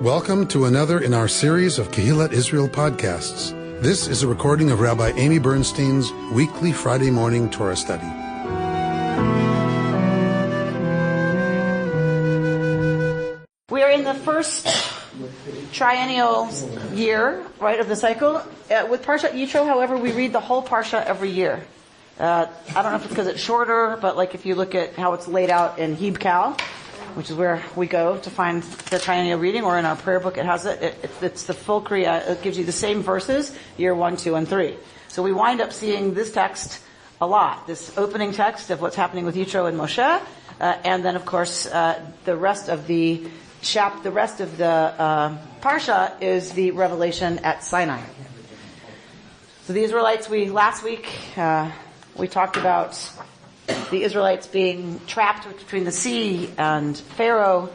Welcome to another in our series of Kehillat Israel podcasts. This is a recording of Rabbi Amy Bernstein's weekly Friday morning Torah study. We are in the first triennial year, right, of the cycle. With Parashat Yitro, however, we read the whole Parsha every year. I don't know if it's because it's shorter, but like if you look at how it's laid out in Hebcal, which is where we go to find the triennial reading, or in our prayer book it has it. It's the full Kriya. It gives you the same verses, year 1, 2, and 3. So we wind up seeing this text a lot, this opening text of what's happening with Yitro and Moshe, and then of course the rest of the Parsha is the revelation at Sinai. So the Israelites, last week we talked about the Israelites being trapped between the sea and Pharaoh.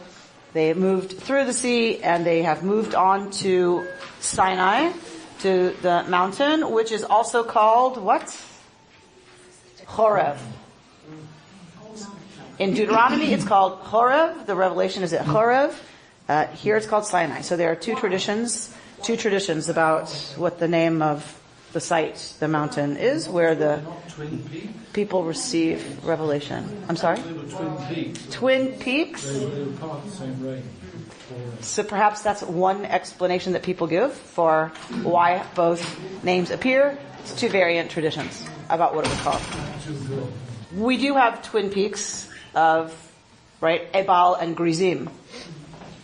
They moved through the sea and they have moved on to Sinai, to the mountain, which is also called what? Horeb. In Deuteronomy it's called Horeb. The revelation is at Horeb. Here it's called Sinai. So there are two traditions about what the name of the site, the mountain is, where the people receive revelation. I'm sorry? Twin Peaks? They were part of the same reign. So perhaps that's one explanation that people give for why both names appear. It's two variant traditions about what it was called. We do have Twin Peaks of, right, Ebal and Grizim,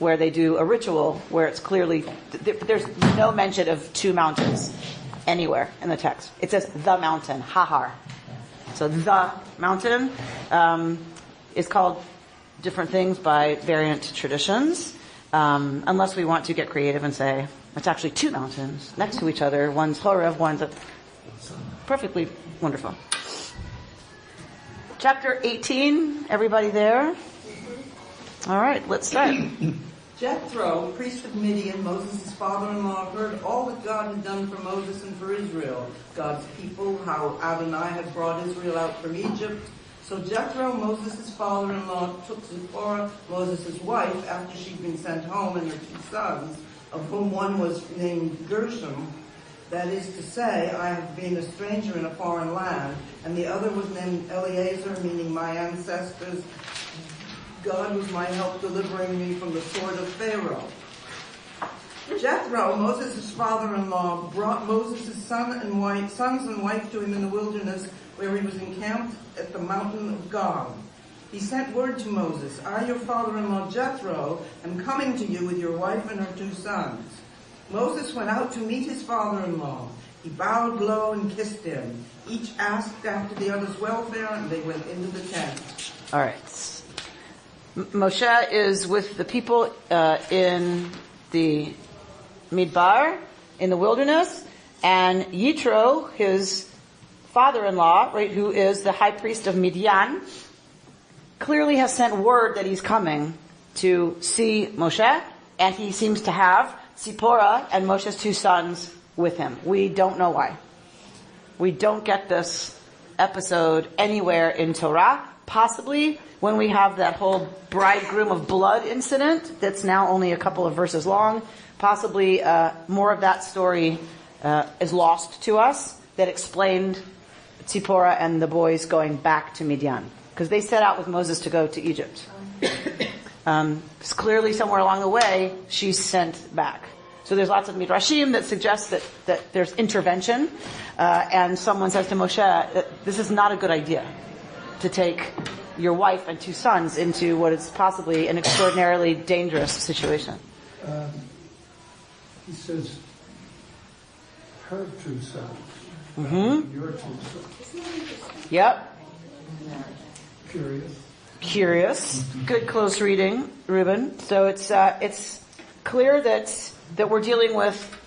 where they do a ritual where it's clearly, there's no mention of two mountains anywhere in the text. It says the mountain, Hahar. So the mountain is called different things by variant traditions, unless we want to get creative and say it's actually two mountains next to each other. One's Horeb, one's perfectly wonderful. Chapter 18, everybody there? All right, let's start. Yitro, priest of Midian, Moses' father-in-law, heard all that God had done for Moses and for Israel, God's people, how Adonai had brought Israel out from Egypt. So Yitro, Moses' father-in-law, took Zipporah, Moses' wife, after she'd been sent home, and her two sons, of whom one was named Gershom, that is to say, I have been a stranger in a foreign land, and the other was named Eliezer, meaning my ancestors. God was my help delivering me from the sword of Pharaoh. Jethro, Moses' father-in-law, brought Moses' sons and wife to him in the wilderness where he was encamped at the mountain of God. He sent word to Moses, I, your father-in-law Jethro, am coming to you with your wife and her two sons. Moses went out to meet his father-in-law. He bowed low and kissed him. Each asked after the other's welfare, and they went into the tent. All right. Moshe is with the people in the Midbar, in the wilderness, and Yitro, his father-in-law, right, who is the high priest of Midian, clearly has sent word that he's coming to see Moshe, and he seems to have Zipporah and Moshe's two sons with him. We don't know why. We don't get this episode anywhere in Torah, possibly when we have that whole bridegroom of blood incident that's now only a couple of verses long. Possibly more of that story is lost to us that explained Zipporah and the boys going back to Midian, because they set out with Moses to go to Egypt. Clearly somewhere along the way she's sent back. So there's lots of midrashim that suggest that there's intervention, and someone says to Moshe that this is not a good idea to take your wife and two sons into what is possibly an extraordinarily dangerous situation. He says, her two sons. Your two sons. Yep. Curious. Good close reading, Reuben. So it's clear that we're dealing with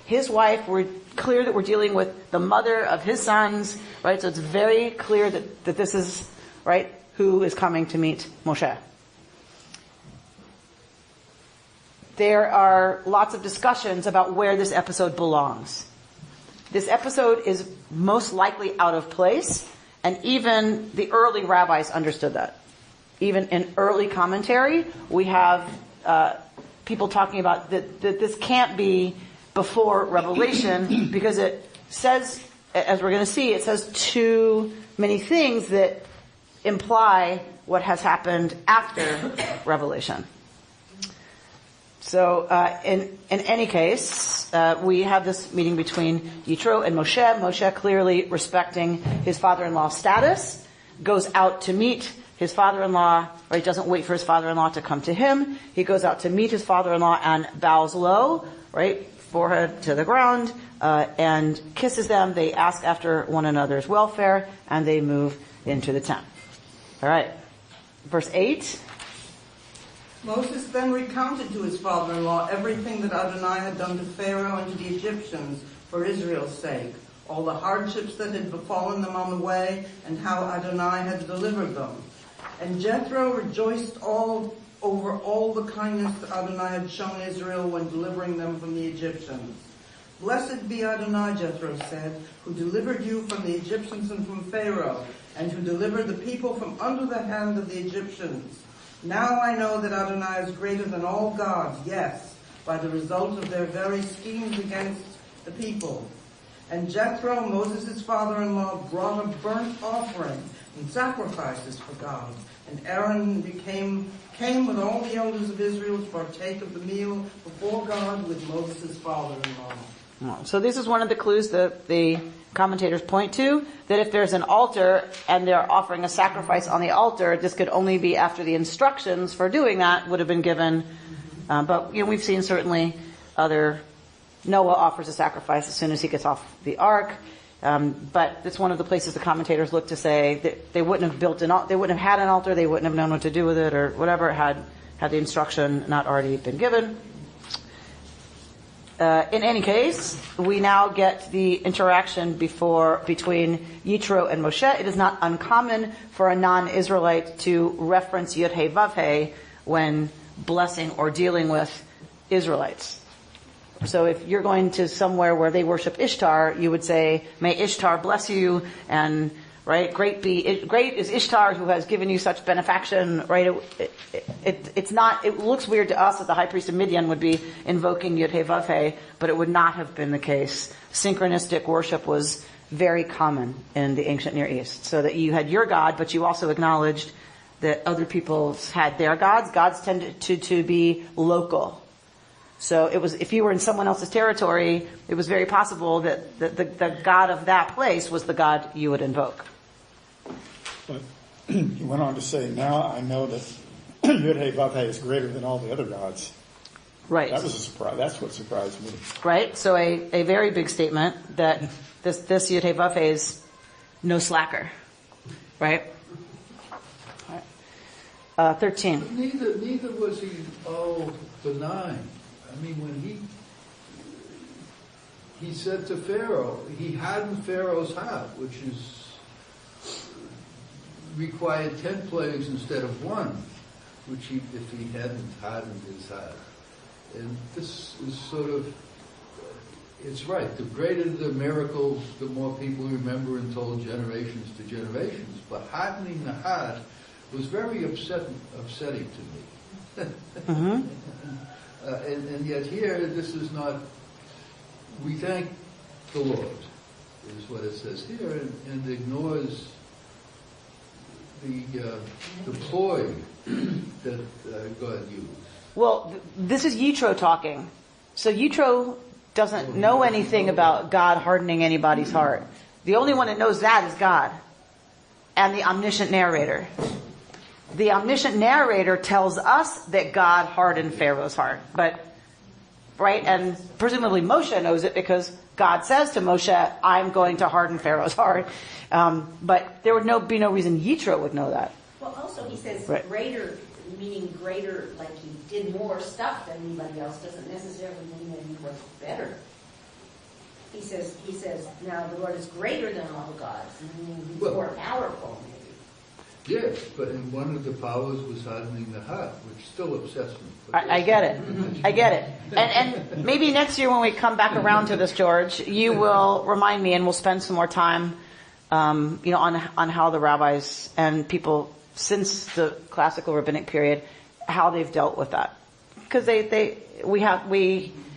his wife. We're clear that we're dealing with the mother of his sons, right? So it's very clear that this is, right, who is coming to meet Moshe. There are lots of discussions about where this episode belongs. This episode is most likely out of place, and even the early rabbis understood that. Even in early commentary, we have people talking about that this can't be before Revelation because it says, as we're going to see, it says too many things that imply what has happened after Revelation. So, in any case, we have this meeting between Yitro and Moshe. Moshe, clearly respecting his father-in-law's status, goes out to meet his father-in-law, or he doesn't wait for his father-in-law to come to him. He goes out to meet his father-in-law and bows low, right, forehead to the ground, and kisses them. They ask after one another's welfare, and they move into the tent. All right. Verse 8. Moses then recounted to his father-in-law everything that Adonai had done to Pharaoh and to the Egyptians for Israel's sake, all the hardships that had befallen them on the way, and how Adonai had delivered them. And Jethro rejoiced over all the kindness that Adonai had shown Israel when delivering them from the Egyptians. Blessed be Adonai, Jethro said, who delivered you from the Egyptians and from Pharaoh, and who delivered the people from under the hand of the Egyptians. Now I know that Adonai is greater than all gods, yes, by the result of their very schemes against the people. And Jethro, Moses' father-in-law, brought a burnt offering and sacrifices for God. And Aaron came with all the elders of Israel to partake of the meal before God with Moses' father-in-law. So this is one of the clues that the commentators point to, that if there's an altar and they're offering a sacrifice on the altar, this could only be after the instructions for doing that would have been given. But we've seen certainly Noah offers a sacrifice as soon as he gets off the ark. But it's one of the places the commentators look to say that they wouldn't have had an altar, they wouldn't have known what to do with it or whatever had the instruction not already been given. In any case, we now get the interaction between Yitro and Moshe. It is not uncommon for a non-Israelite to reference Yud He Vav He when blessing or dealing with Israelites. So if you're going to somewhere where they worship Ishtar, you would say, "May Ishtar bless you," and right, great is Ishtar who has given you such benefaction. Right, it's not. It looks weird to us that the high priest of Midian would be invoking Yud He Vav He, but it would not have been the case. Synchronistic worship was very common in the ancient Near East, so that you had your God, but you also acknowledged that other peoples had their gods. Gods tended to be local. So it was, if you were in someone else's territory, it was very possible that the God of that place was the God you would invoke. But he went on to say, now I know that Yud He Vav He is greater than all the other gods. Right. That was a surprise. That's what surprised me. Right. So a very big statement that this Yud He Vav He is no slacker. Right? 13. But neither was he all benign. I mean, when he said to Pharaoh, he hardened Pharaoh's heart, which required 10 plagues instead of one, if he hadn't hardened his heart. And this is sort of, it's right. The greater the miracle, the more people remember and told generations to generations. But hardening the heart was very upsetting to me. Mm-hmm. And yet here, this is not, we thank the Lord, is what it says here, and ignores the ploy that God used. Well, this is Yitro talking. So Yitro doesn't know anything about God hardening anybody's heart. The only one that knows that is God and the omniscient narrator. The omniscient narrator tells us that God hardened Pharaoh's heart, right? And presumably Moshe knows it because God says to Moshe, "I'm going to harden Pharaoh's heart." But there would be no reason Yitro would know that. Well, also he says right. Greater, meaning greater, like he did more stuff than anybody else, doesn't necessarily mean that he was better. He says, now the Lord is greater than all the gods, meaning he's more powerful. Yes, but in one of the powers was hardening the heart, which still upsets me. I get it. And maybe next year when we come back around to this, George, you will remind me and we'll spend some more time, on how the rabbis and people since the classical rabbinic period, how they've dealt with that. because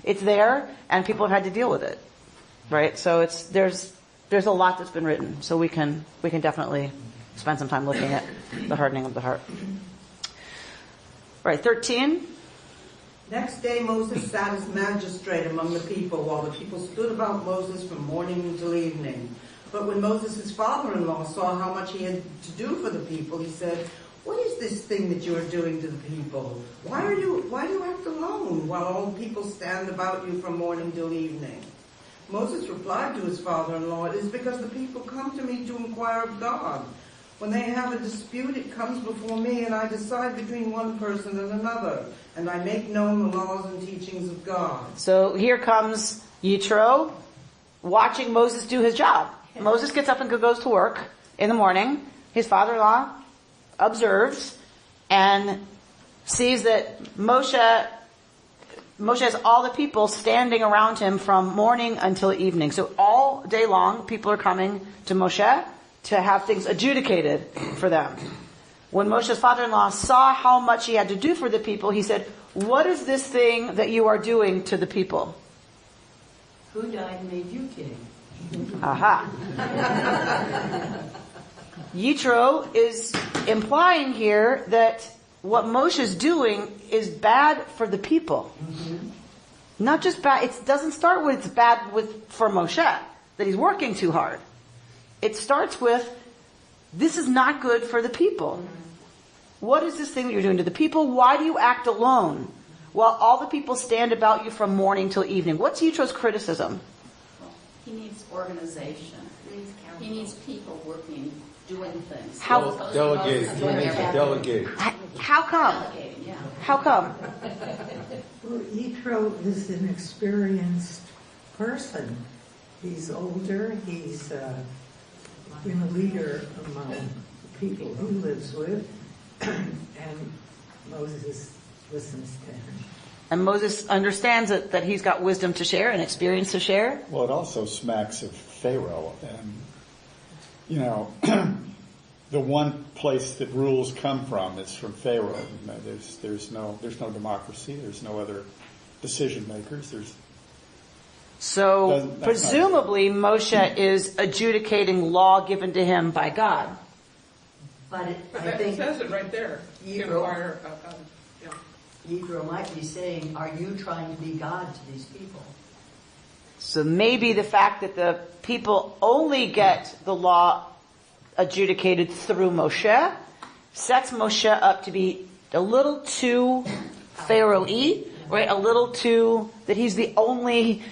it's there and people have had to deal with it, right? So there's a lot that's been written, so we can definitely spend some time looking at the hardening of the heart. Right, 13. Next day Moses sat as magistrate among the people, while the people stood about Moses from morning until evening. But when Moses, his father-in-law, saw how much he had to do for the people, he said, "What is this thing that you are doing to the people? Why do you act alone while all the people stand about you from morning till evening?" Moses replied to his father-in-law, "It is because the people come to me to inquire of God. When they have a dispute, it comes before me, and I decide between one person and another, and I make known the laws and teachings of God." So here comes Yitro watching Moses do his job. Moses gets up and goes to work in the morning. His father-in-law observes and sees that Moshe has all the people standing around him from morning until evening. So all day long, people are coming to Moshe to have things adjudicated for them. When Moshe's father-in-law saw how much he had to do for the people, he said, "What is this thing that you are doing to the people?" Who died and made you king? Aha. Yitro is implying here that what Moshe's doing is bad for the people. Mm-hmm. Not just bad, it doesn't start with it's bad for Moshe, that he's working too hard. It starts with, this is not good for the people. Mm-hmm. What is this thing that you're doing to the people? Why do you act alone while all the people stand about you from morning till evening? What's Yitro's criticism? He needs organization. He needs people working, doing things. Delegate. He needs to delegate. How come? Delegating, yeah. How come? Well, Yitro is an experienced person. He's older. He's been a leader among the people he lives with, and Moses listens to him. And Moses understands that he's got wisdom to share and experience to share. Well, it also smacks of Pharaoh. And, the one place that rules come from is from Pharaoh. There's no democracy. There's no other decision makers. So presumably Moshe is adjudicating law given to him by God. But I think it says it right there. Yitro might be saying, "Are you trying to be God to these people?" So maybe the fact that the people only get the law adjudicated through Moshe sets Moshe up to be a little too Pharaoh-y, right? A little too, that he's the only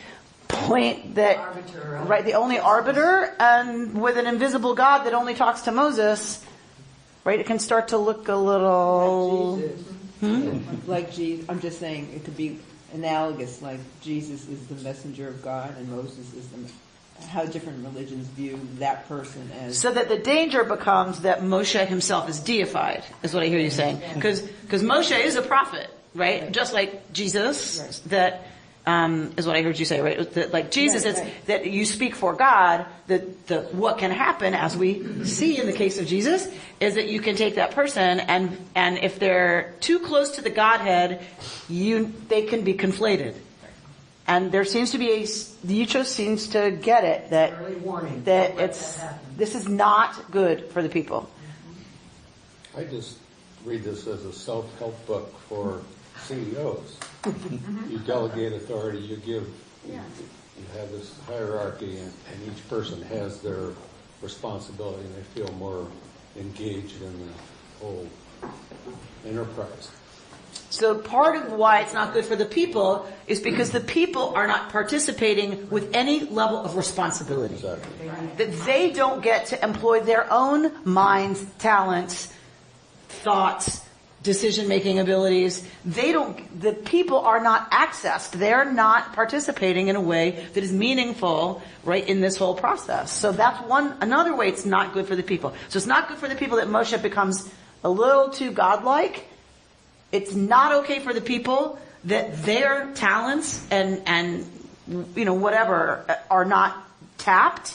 point that, arbiter, right? The only arbiter, and with an invisible God that only talks to Moses, right? It can start to look a little... Like Jesus. I'm just saying it could be analogous, like Jesus is the messenger of God and Moses is how different religions view that person as. So that the danger becomes that Moshe himself is deified, is what I hear you saying. Because Moshe is a prophet, right? Just like Jesus, that is what I heard you say, right? That, like Jesus, it's that you speak for God. That what can happen, as we see in the case of Jesus, is that you can take that person and if they're too close to the Godhead, they can be conflated. And there seems to be Yitro seems to get it that early warning that this is not good for the people. I just read this as a self-help book for CEOs. You delegate authority, you have this hierarchy, and each person has their responsibility, and they feel more engaged in the whole enterprise. So part of why it's not good for the people is because the people are not participating with any level of responsibility. Exactly. That they don't get to employ their own minds, talents, thoughts, decision-making abilities. The people are not accessed. They're not participating in a way that is meaningful, right, in this whole process. So that's another way it's not good for the people. So it's not good for the people that Moshe becomes a little too godlike. It's not okay for the people that their talents and whatever are not tapped.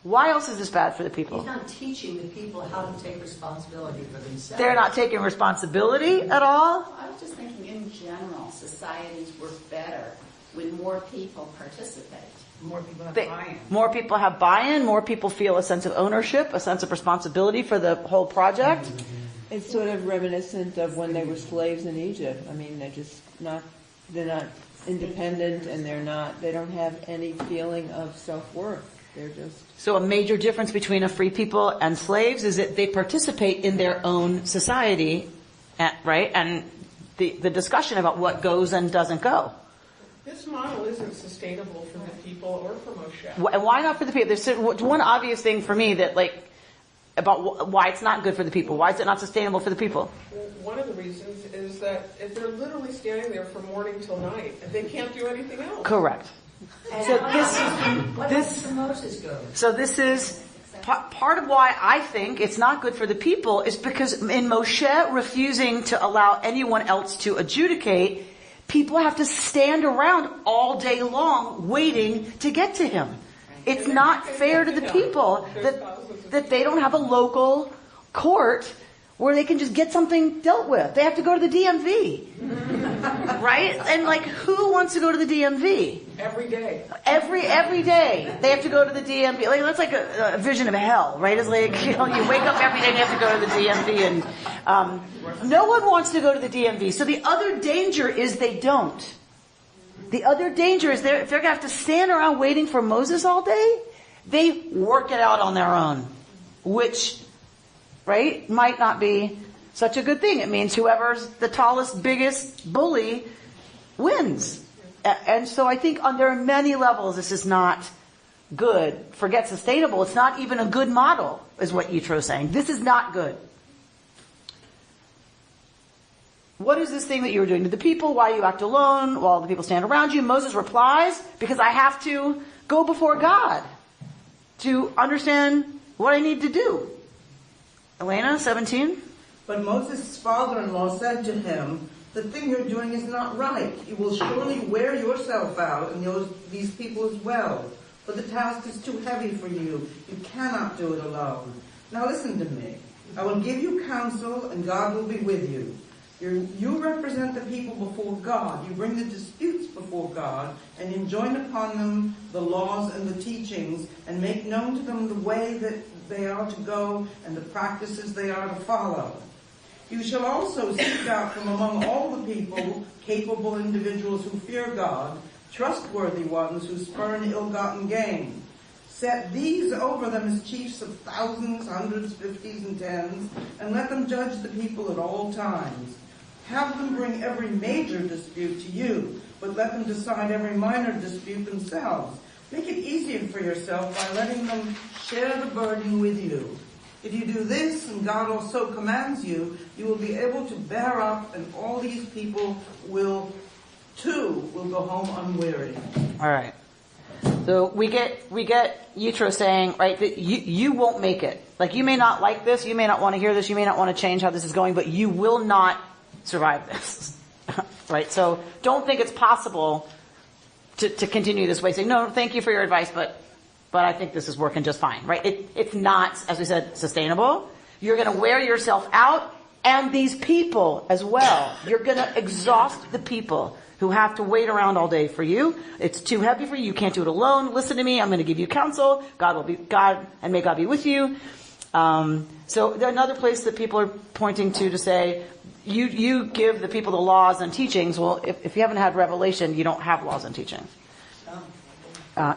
Why else is this bad for the people? He's not teaching the people how to take responsibility for themselves. They're not taking responsibility at all? I was just thinking in general, societies work better when more people participate. More people have buy-in. More people have buy-in, more people feel a sense of ownership, a sense of responsibility for the whole project. It's sort of reminiscent of when they were slaves in Egypt. I mean, they're not independent, and they don't have any feeling of self-worth. They're just... So a major difference between a free people and slaves is that they participate in their own society, right? And the discussion about what goes and doesn't go. This model isn't sustainable for the people or for Moshe. And why not for the people? There's one obvious thing for me that, about why it's not good for the people. Why is it not sustainable for the people? Well, one of the reasons is that if they're literally standing there from morning till night, and they can't do anything else. Correct. So this for Moses goes. So this is part of why I think it's not good for the people is because in Moshe refusing to allow anyone else to adjudicate, people have to stand around all day long waiting to get to him. It's not fair to the people that they don't have a local court where they can just get something dealt with. They have to go to the DMV. Right? And who wants to go to the DMV? Every day. Every day. They have to go to the DMV. That's like a vision of hell, right? It's you wake up every day and you have to go to the DMV, and no one wants to go to the DMV. So the other danger is they don't. The other danger is if they're going to have to stand around waiting for Moses all day, they work it out on their own, which, right, might not be such a good thing. It means whoever's the tallest, biggest bully wins. And so I think there are many levels this is not good. Forget sustainable. It's not even a good model, is what Yitro is saying. This is not good. What is this thing that you were doing to the people? Why you act alone while the people stand around you? Moses replies, because I have to go before God to understand what I need to do. Elena, 17. But Moses' father-in-law said to him, the thing you're doing is not right. You will surely wear yourself out and these people as well. But the task is too heavy for you. You cannot do it alone. Now listen to me. I will give you counsel and God will be with you. You represent the people before God. You bring the disputes before God and enjoin upon them the laws and the teachings and make known to them the way that they are to go and the practices they are to follow. You shall also seek out from among all the people capable individuals who fear God, trustworthy ones who spurn ill-gotten gain. Set these over them as chiefs of thousands, hundreds, fifties, and tens, and let them judge the people at all times. Have them bring every major dispute to you, but let them decide every minor dispute themselves. Make it easier for yourself by letting them share the burden with you. If you do this, and God also commands you, you will be able to bear up, and all these people will go home unwearied. All right. So we get Yitro saying, right, that you won't make it. You may not like this, you may not want to hear this, you may not want to change how this is going, but you will not survive this. Right? So don't think it's possible to continue this way. Say, no, thank you for your advice, but I think this is working just fine. Right? It's not, as we said, sustainable. You're going to wear yourself out, and these people as well. You're going to exhaust the people who have to wait around all day for you. It's too heavy for you. You can't do it alone. Listen to me. I'm going to give you counsel. God, and may God be with you. So another place that people are pointing to say, you give the people the laws and teachings. Well, if you haven't had revelation, you don't have laws and teachings.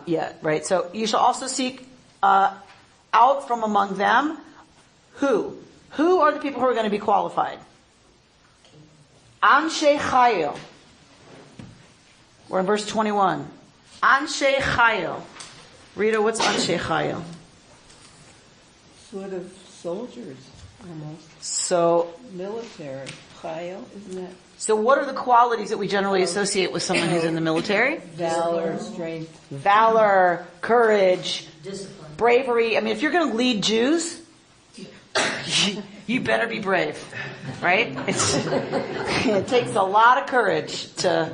Yet, right? So you shall also seek out from among them who? Who are the people who are going to be qualified? Anshe Chayil. We're in verse 21. Anshe Chayil. Rita, what's Anshe Chayil? Sort of soldiers, almost. So military. Chayil, isn't that? So what are the qualities that we generally associate with someone who's in the military? Valor, strength. Valor, courage, discipline, bravery. I mean, if you're going to lead Jews, you better be brave, right? It takes a lot of courage to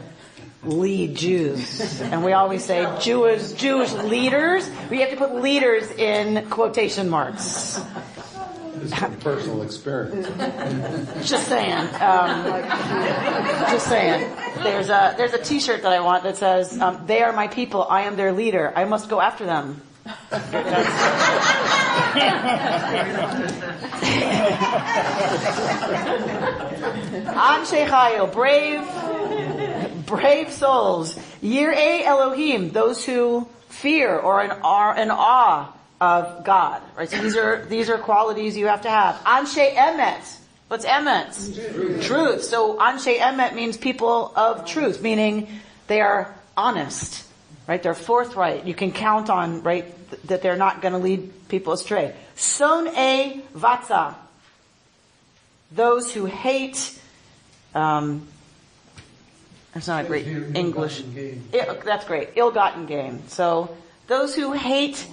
lead Jews. And we always say Jewish leaders. We have to put leaders in quotation marks. This is from personal experience. Just saying. Just saying. There's a T-shirt that I want that says, "They are my people. I am their leader. I must go after them." Anshe Chayil, brave souls. Yirei Elohim, those who fear or are in awe of God. Right. So these are qualities you have to have. Anshe Emet. What's Emet? Truth. So Anshe Emet means people of truth, meaning they are honest. Right? They're forthright. You can count on, right, that they're not going to lead people astray. Son'ei vatza. Those who hate, that's not a great English. That's great. Ill-gotten gain. So those who hate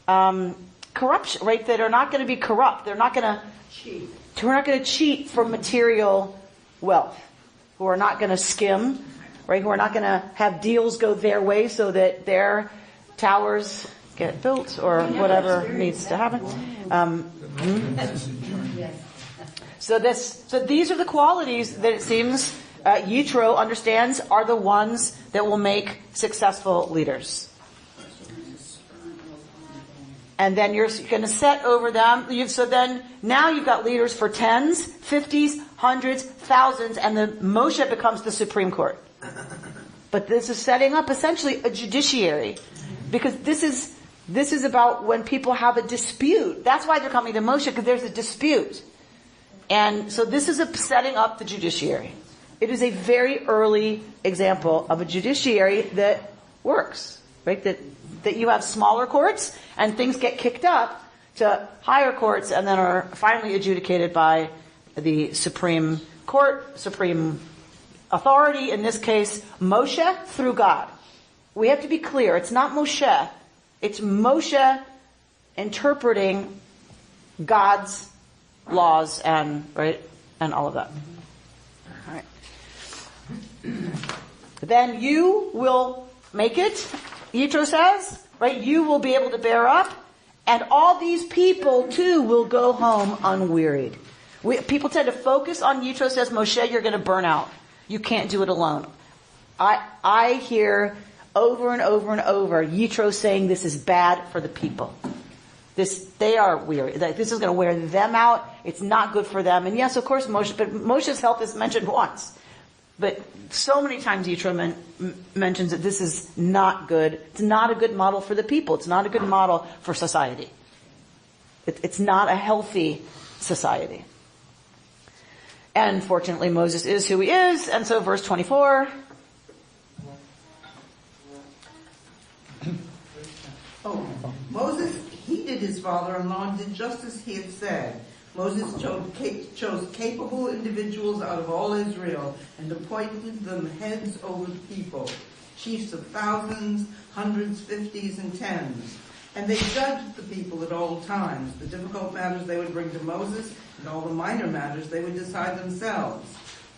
corruption, right, that are not going to be corrupt. They're not going to cheat. Who are not going to cheat for material wealth. Who are not going to skim. Right, who are not going to have deals go their way so that their towers get built or whatever needs to happen. So these are the qualities that it seems Yitro understands are the ones that will make successful leaders. And then you're going to set over them. So then now you've got leaders for tens, 50s, hundreds, thousands, and the Moshe becomes the Supreme Court. But this is setting up essentially a judiciary, because this is about when people have a dispute. That's why they're coming to Moshe, because there's a dispute. And so this is setting up the judiciary. It is a very early example of a judiciary that works, right? That you have smaller courts and things get kicked up to higher courts and then are finally adjudicated by the Supreme Court, Supreme authority, in this case, Moshe through God. We have to be clear. It's not Moshe. It's Moshe interpreting God's laws and all of that. All right. Then you will make it, Yitro says, right? You will be able to bear up, and all these people too will go home unwearied. People tend to focus on Yitro says, Moshe, you're going to burn out. You can't do it alone. I hear over and over and over Yitro saying this is bad for the people. They are weary. This is going to wear them out. It's not good for them. And yes, of course, Moshe's health is mentioned once. But so many times Yitro mentions that this is not good. It's not a good model for the people. It's not a good model for society. It's not a healthy society. And fortunately, Moses is who he is. And so verse 24. Moses heeded his father-in-law and did just as he had said. Moses chose capable individuals out of all Israel and appointed them heads over the people, chiefs of thousands, hundreds, 50s, and 10s. And they judged the people at all times. The difficult matters they would bring to Moses, and all the minor matters they would decide themselves.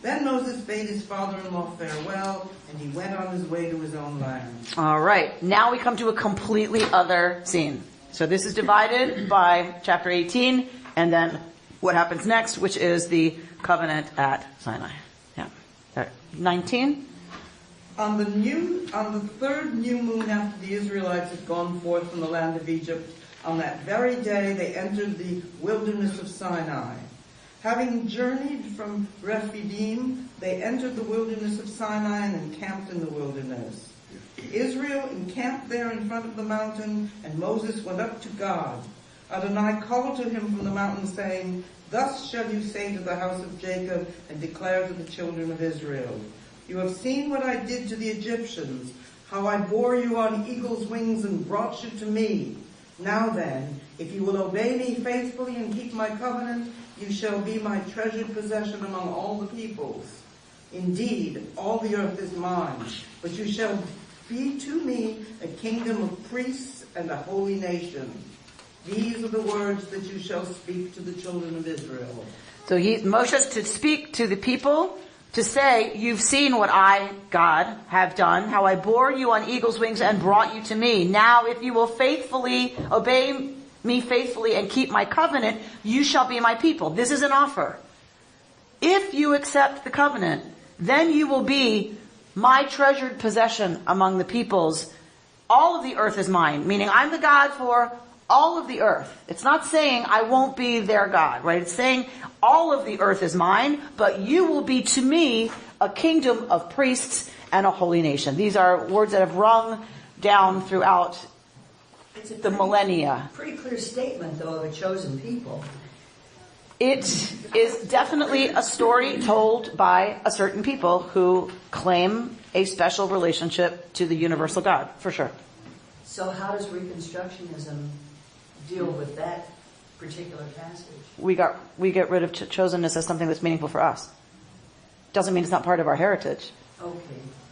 Then Moses bade his father-in-law farewell, and he went on his way to his own land. All right. Now we come to a completely other scene. So this is divided by chapter 18, and then what happens next, which is the covenant at Sinai. Yeah. 19. On the third new moon after the Israelites had gone forth from the land of Egypt, on that very day they entered the wilderness of Sinai. Having journeyed from Rephidim, they entered the wilderness of Sinai and encamped in the wilderness. Israel encamped there in front of the mountain, and Moses went up to God. Adonai called to him from the mountain, saying, "Thus shall you say to the house of Jacob, and declare to the children of Israel, you have seen what I did to the Egyptians, how I bore you on eagle's wings and brought you to me. Now then, if you will obey me faithfully and keep my covenant, you shall be my treasured possession among all the peoples. Indeed, all the earth is mine, but you shall be to me a kingdom of priests and a holy nation. These are the words that you shall speak to the children of Israel." So Moshe to speak to the people, to say, you've seen what I, God, have done, how I bore you on eagle's wings and brought you to me. Now, if you will faithfully obey me faithfully and keep my covenant, you shall be my people. This is an offer. If you accept the covenant, then you will be my treasured possession among the peoples. All of the earth is mine, meaning I'm the God for all of the earth. It's not saying I won't be their God, right? It's saying all of the earth is mine, but you will be to me a kingdom of priests and a holy nation. These are words that have rung down throughout the millennia. Pretty clear statement, though, of a chosen people. It is definitely a story told by a certain people who claim a special relationship to the universal God, for sure. So how does Reconstructionism deal with that particular passage? We get rid of chosenness as something that's meaningful for us. Doesn't mean it's not part of our heritage. Okay.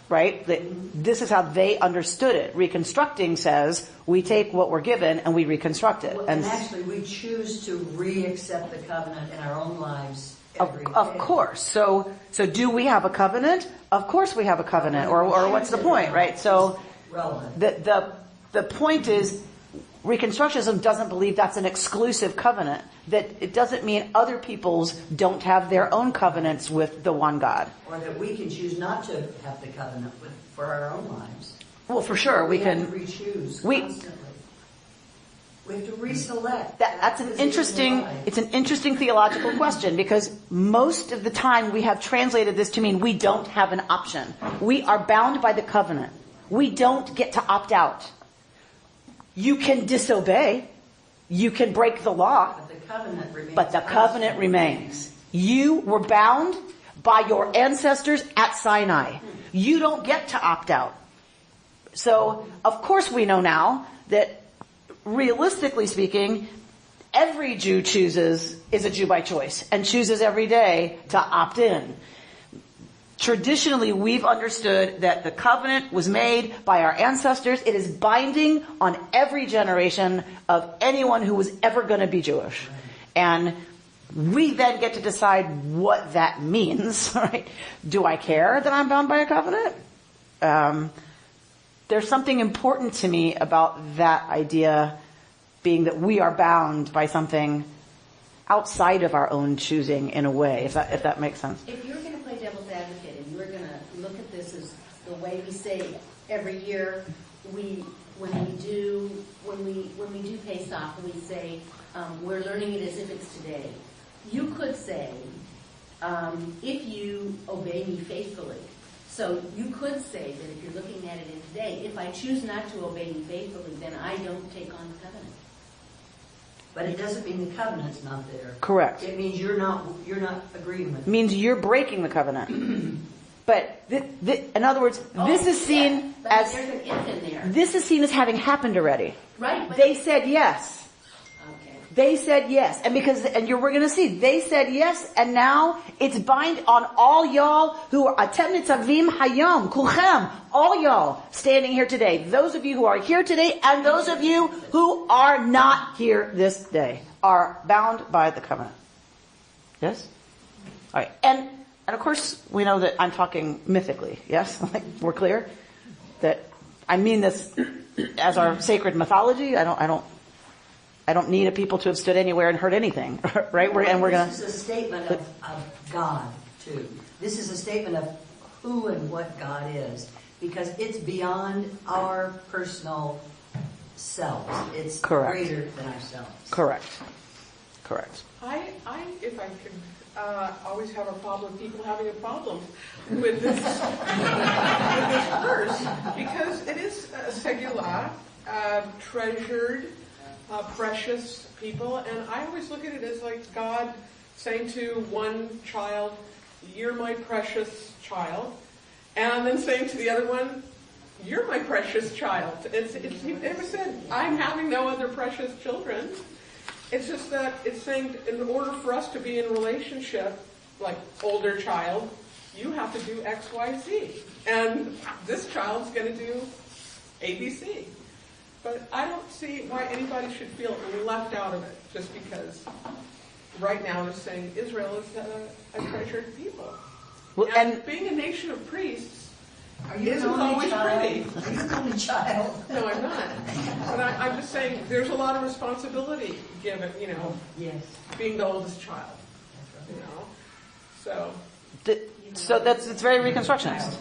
Right? This is how they understood it. Reconstructing says we take what we're given and we reconstruct it. Well, and actually we choose to re-accept the covenant in our own lives every day. Of course. So do we have a covenant? Of course we have a covenant. Or what's the point, right? So the point is Reconstructionism doesn't believe that's an exclusive covenant. That it doesn't mean other peoples don't have their own covenants with the one God. Or that we can choose not to have the covenant for our own lives. Well, for sure. We can have to re-choose constantly. We have to reselect. It's an interesting theological question, because most of the time we have translated this to mean we don't have an option. We are bound by the covenant. We don't get to opt out. You can disobey. You can break the law. But the covenant remains. You were bound by your ancestors at Sinai. You don't get to opt out. So, of course we know now that, realistically speaking, every Jew is a Jew by choice, and chooses every day to opt in. Traditionally, we've understood that the covenant was made by our ancestors. It is binding on every generation of anyone who was ever going to be Jewish. And we then get to decide what that means, right? Do I care that I'm bound by a covenant? There's something important to me about that idea, being that we are bound by something outside of our own choosing, in a way, if that makes sense. If you're going to play devil's advocate and you're going to look at this as the way we say every year, when we do Pesach, we say we're learning it as if it's today. You could say, if you obey me faithfully. So you could say that if you're looking at it in today, if I choose not to obey you faithfully, then I don't take on the covenant. But it doesn't mean the covenant's not there. Correct. It means you're not agreeing with it. It means you're breaking the covenant. But in other words, this is seen as there's an if in there. This is seen as having happened already. Right. They said yes. Okay. They said yes, and we're going to see. They said yes, and now it's bind on all y'all who are atem nitzavim hayom kulchem, all y'all standing here today. Those of you who are here today, and those of you who are not here this day, are bound by the covenant. Yes. All right, and of course we know that I'm talking mythically. Yes, we're clear that I mean this as our sacred mythology. I don't need a people to have stood anywhere and heard anything, right? This is a statement of God, too. This is a statement of who and what God is, because it's beyond our personal selves. It's greater than ourselves. Correct. I if I could, always have a problem with people having a problem with this, with this verse, because it is secular, treasured, precious people, and I always look at it as like God saying to one child, "You're my precious child," and then saying to the other one, "You're my precious child." He never said, "I'm having no other precious children." It's just that it's saying, in order for us to be in relationship, like older child, you have to do X, Y, Z, and this child's going to do A, B, C. But I don't see why anybody should feel left out of it, just because right now they're saying Israel is a treasured people. Well, and being a nation of priests isn't always pretty. Are you an only child? No, I'm not. But I'm just saying there's a lot of responsibility given, Yes. being the oldest child. So it's very Reconstructionist.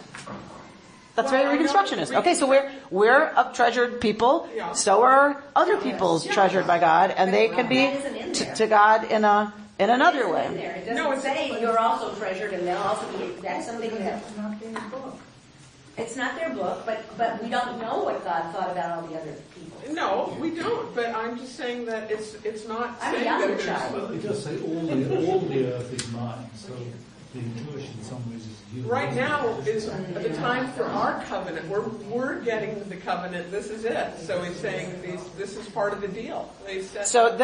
That's very Reconstructionist. Okay, so we're a treasured people. Yeah. So are other peoples treasured by God, and they can be to God in another way. It doesn't say you're also treasured and they'll also be. That's something that It's not their book. it's not their book, but we don't know what God thought about all the other people. no, we don't. But I'm just saying that it's not I'm a saying younger that there's. child. Well, it does say all the earth is mine, so the Jewish in some ways is you. Right now is the time for our covenant. We're getting the covenant. This is it. So he's saying this is part of the deal. So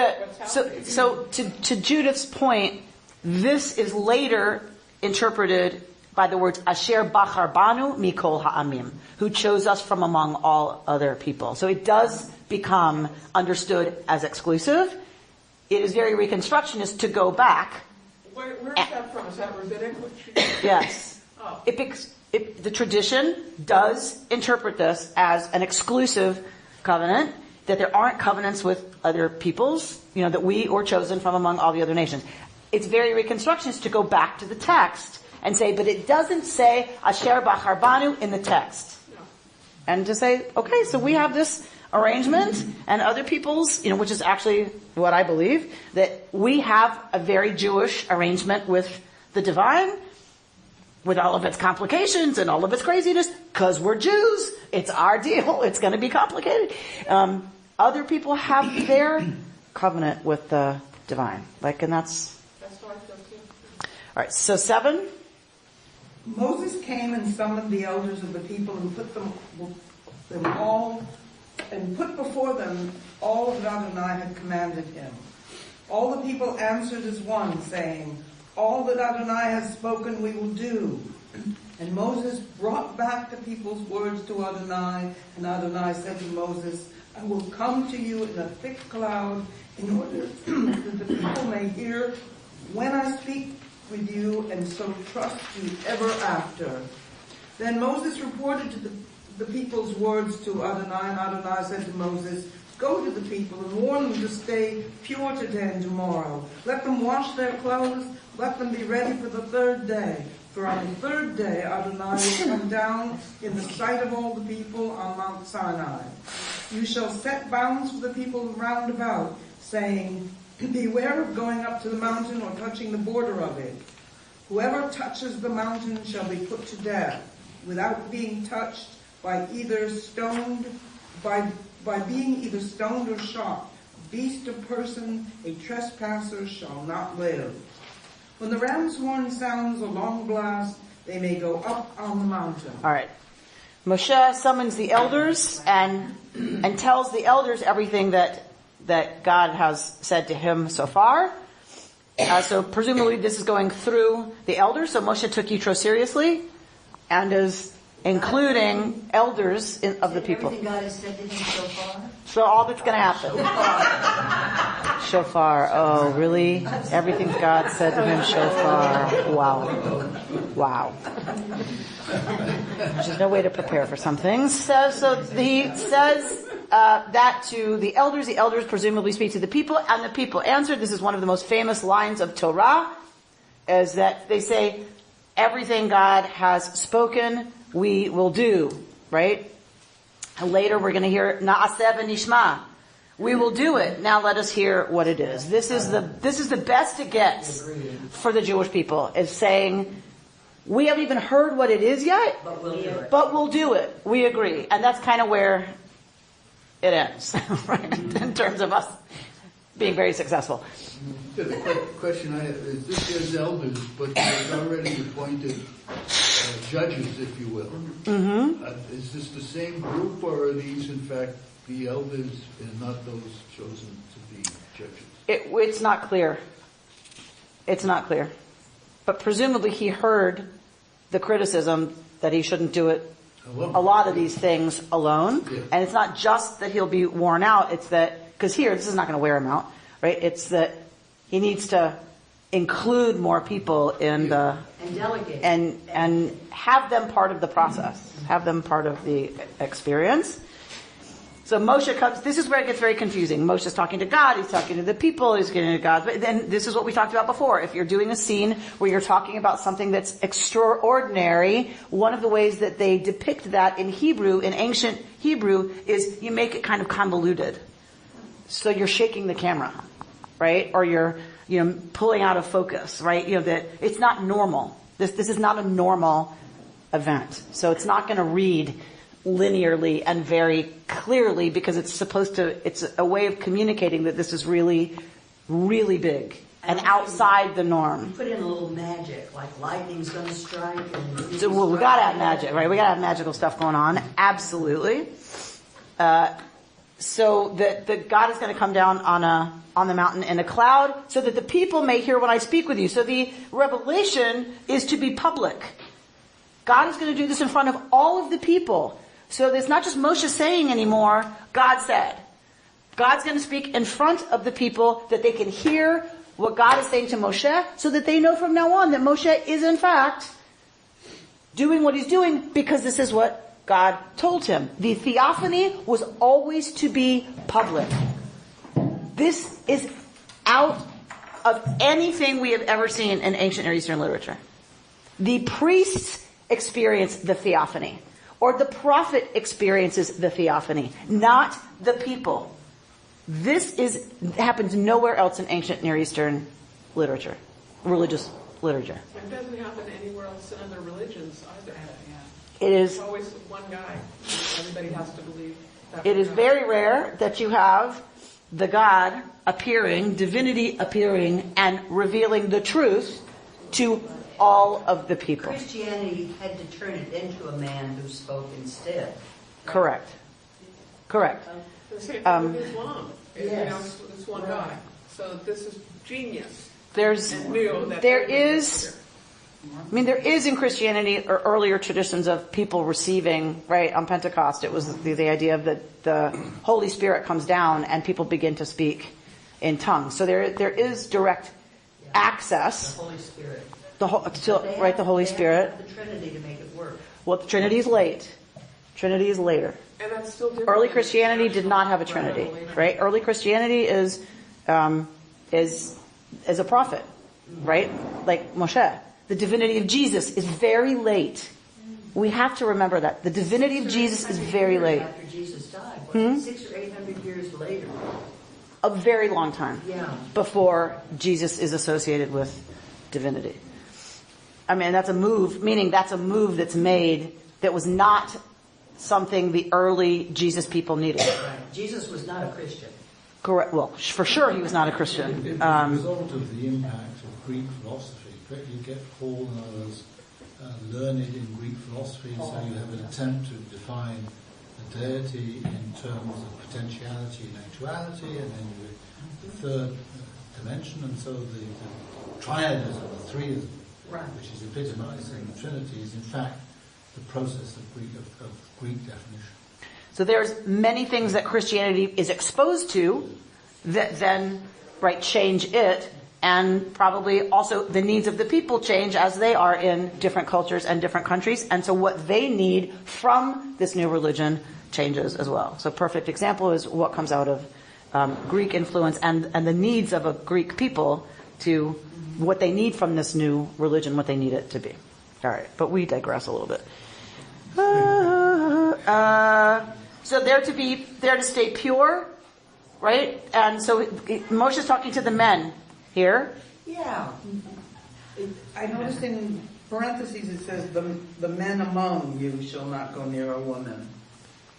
to Judith's point, this is later interpreted by the words Asher Bachar Banu Mikol Ha'amim, who chose us from among all other people. So it does become understood as exclusive. It is very Reconstructionist to go back. Where is that from? Is that rabbinic? Yes. Oh. The tradition does interpret this as an exclusive covenant, that there aren't covenants with other peoples, that we were chosen from among all the other nations. It's very Reconstructionist to go back to the text and say, but it doesn't say Asher Bachar Banu in the text. No. And to say, okay, so we have this arrangement, and other peoples, which is actually what I believe, that we have a very Jewish arrangement with the divine, with all of its complications and all of its craziness, because we're Jews. It's our deal. It's going to be complicated. Other people have their covenant with the divine. And that's what I feel too. All right, so 7. Moses came and summoned the elders of the people and put them all, and put before them all that Adonai had commanded him. All the people answered as one, saying, all that Adonai has spoken we will do. And Moses brought back the people's words to Adonai, and Adonai said to Moses, I will come to you in a thick cloud in order that the people may hear when I speak with you, and so trust you ever after. Then Moses reported to the people's words to Adonai, and Adonai said to Moses, go to the people and warn them to stay pure today and tomorrow. Let them wash their clothes, let them be ready for the third day. For on the third day Adonai will come down in the sight of all the people on Mount Sinai. You shall set bounds for the people round about, saying, beware of going up to the mountain or touching the border of it. Whoever touches the mountain shall be put to death, without being touched by being either stoned or shot. Beast or person, a trespasser shall not live. When the ram's horn sounds a long blast, they may go up on the mountain. All right. Moshe summons the elders and tells the elders everything that God has said to him so far. So presumably this is going through the elders. So Moshe took Yitro seriously and is including elders of the people. Everything God has said to him so far? So all that's going to happen. Shofar. Oh, really? Everything God said to him, shofar. Wow. There's no way to prepare for some things. So he says that to the elders. The elders presumably speak to the people, and the people answered. This is one of the most famous lines of Torah, is that they say, everything God has spoken, we will do, right? And later we're going to hear Na'aseh v'nishma. We will do it. Now let us hear what it is. This is the best it gets for the Jewish people, is saying, we haven't even heard what it is yet, but we'll do it. We agree. And that's kind of where it ends, right? In terms of us being very successful. The question I have is, this year's elders, but there's already appointed judges, if you will. Mm-hmm. Is this the same group, or are these, in fact, the elders and not those chosen to be judges? It's not clear. It's not clear. But presumably he heard the criticism that he shouldn't do it, a lot of these things alone. Yeah. And it's not just that he'll be worn out, it's that, because here, this is not going to wear him out, right? It's that he needs to include more people in the And delegate. and have them part of the process, have them part of the experience. So Moshe comes, this is where it gets very confusing. Moshe's talking to God, he's talking to the people, he's getting to God. But then this is what we talked about before. If you're doing a scene where you're talking about something that's extraordinary, one of the ways that they depict that in Hebrew, in ancient Hebrew, is you make it kind of convoluted. So you're shaking the camera, right? Or you're, pulling out of focus, right? That it's not normal. This is not a normal event. So it's not going to read linearly and very clearly because it's a way of communicating that this is really, really big and outside the norm. Put in a little magic, like lightning's going to strike. So we got to have magic, right? We got to have magical stuff going on. Absolutely. So that God is going to come down on the mountain in a cloud so that the people may hear when I speak with you. So the revelation is to be public. God is going to do this in front of all of the people. So it's not just Moshe saying anymore, God said. God's going to speak in front of the people that they can hear what God is saying to Moshe so that they know from now on that Moshe is in fact doing what he's doing because this is what God told him. The theophany was always to be public. This is out of anything we have ever seen in ancient Near Eastern literature. The priests experience the theophany. Or the prophet experiences the theophany, not the people. This happens nowhere else in ancient Near Eastern literature, religious literature. It doesn't happen anywhere else in other religions either. It is. It's always one guy. Everybody has to believe that. It is very rare that you have the God appearing, divinity appearing, and revealing the truth to all of the people. Christianity had to turn it into a man who spoke instead. Correct. The same thing with Islam. Yes. It's one guy. So this is genius. There is in Christianity or earlier traditions of people receiving, right, on Pentecost, it was the idea of that the Holy Spirit comes down and people begin to speak in tongues. So there is direct access. The Holy Spirit. The Holy Spirit. The Trinity to make it work. Well, the Trinity is late. Trinity is later. And that's still different. Early Christianity did not have a Trinity, right? Early Christianity is a prophet, right? Like Moshe. The divinity of Jesus is very late. We have to remember that. The divinity of Jesus is very late. After Jesus died, 600 or 800 years later. A very long time. Yeah. Before Jesus is associated with divinity. I mean, that's a move, meaning that's a move that's made that was not something the early Jesus people needed. Right. Jesus was not a Christian. Correct. Well, for sure he was not a Christian. It was a result of the impact of Greek philosophy. You get Paul and others learned in Greek philosophy, so you have an attempt to define the deity in terms of potentiality and actuality, and then the third dimension, and so the triadism, the threeism, right, which is epitomized in the Trinity, is in fact the process of Greek definition. So there's many things that Christianity is exposed to that then, right, change it, and probably also the needs of the people change as they are in different cultures and different countries, and so what they need from this new religion changes as well. So perfect example is what comes out of Greek influence and the needs of a Greek people to what they need from this new religion, what they need it to be. All right, but we digress a little bit. So they're to stay pure, right? And so Moshe's talking to the men here. Yeah. I noticed in parentheses it says, the men among you shall not go near a woman.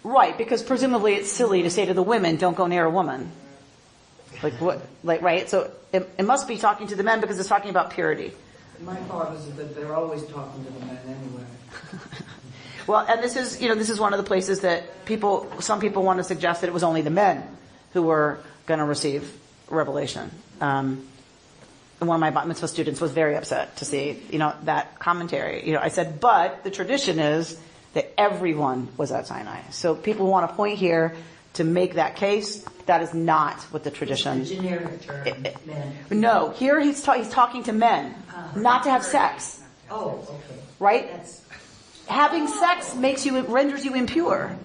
Right, because presumably it's silly to say to the women, don't go near a woman. Like what? Like, right? So it must be talking to the men because it's talking about purity. My thought is that they're always talking to the men anyway. Well, and this is one of the places that some people want to suggest that it was only the men who were going to receive revelation. And one of my bat mitzvah students was very upset to see, that commentary. I said, but the tradition is that everyone was at Sinai. So people want to point here to make that case. That is not what the tradition. It's a generic term, men. No, here he's talking to men, not to have sex. Oh, okay. Right? That's, Having sex renders you impure.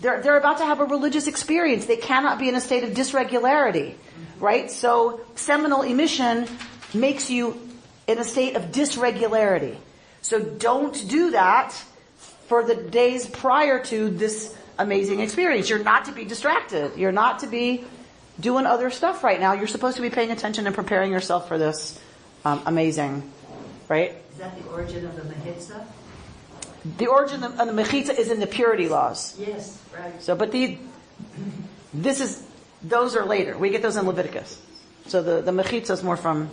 They're about to have a religious experience. They cannot be in a state of dysregularity, right? So seminal emission makes you in a state of dysregularity. So don't do that for the days prior to this amazing experience. You're not to be distracted. You're not to be doing other stuff right now. You're supposed to be paying attention and preparing yourself for this amazing, right? is that the origin of the Mechitza? The origin of the Mechitza is in the purity laws. Yes, right. So, but those are later. We get those in Leviticus. So the Mechitza is more from